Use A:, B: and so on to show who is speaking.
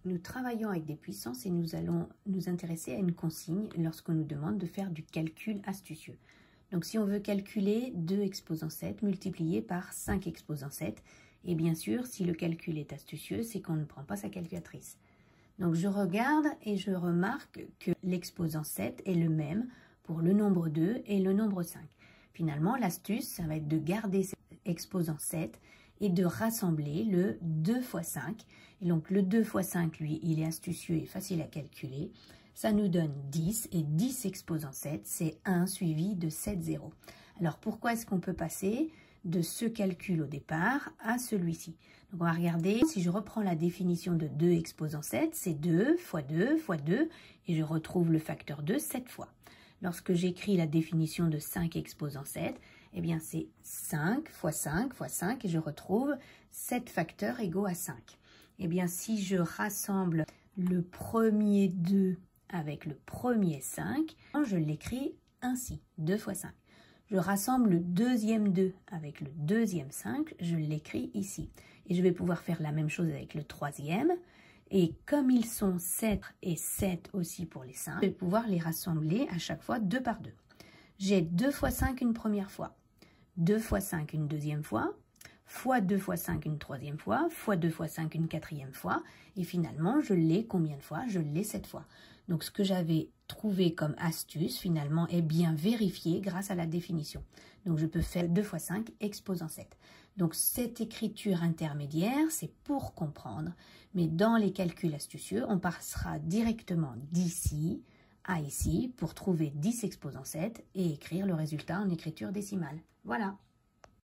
A: Nous travaillons avec des puissances et nous allons nous intéresser à une consigne lorsqu'on nous demande de faire du calcul astucieux. Donc si on veut calculer 2 exposant 7 multiplié par 5 exposant 7, et bien sûr, si le calcul est astucieux, c'est qu'on ne prend pas sa calculatrice. Donc je regarde et je remarque que l'exposant 7 est le même pour le nombre 2 et le nombre 5. Finalement, l'astuce, ça va être de garder cet exposant 7 et de rassembler le 2 fois 5. Et donc le 2 fois 5, lui, il est astucieux et facile à calculer. Ça nous donne 10 et 10 exposant 7, c'est 1 suivi de 7 zéros. Alors pourquoi est-ce qu'on peut passer de ce calcul au départ à celui-ci? Donc on va regarder, si je reprends la définition de 2 exposant 7, c'est 2 fois 2 fois 2 et je retrouve le facteur 2 7 fois. Lorsque j'écris la définition de 5 exposant 7, eh bien c'est 5 fois 5 fois 5 et je retrouve 7 facteurs égaux à 5. Eh bien si je rassemble le premier 2 avec le premier 5, je l'écris ainsi, 2 fois 5. Je rassemble le deuxième 2 avec le deuxième 5, je l'écris ici. Et je vais pouvoir faire la même chose avec le troisième. Et comme ils sont 7 et 7 aussi pour les 5, je vais pouvoir les rassembler à chaque fois 2 par 2. J'ai 2 fois 5 une première fois, 2 fois 5 une deuxième fois, fois 2 fois 5 une troisième fois, fois 2 fois 5 une quatrième fois. Et finalement, je l'ai combien de fois? Je l'ai 7 fois. Donc ce que j'avais trouvé comme astuce, finalement, est bien vérifié grâce à la définition. Donc je peux faire 2 fois 5 exposant 7. Donc cette écriture intermédiaire, c'est pour comprendre. Mais dans les calculs astucieux, on passera directement d'ici à ici pour trouver 10 exposant 7 et écrire le résultat en écriture décimale. Voilà.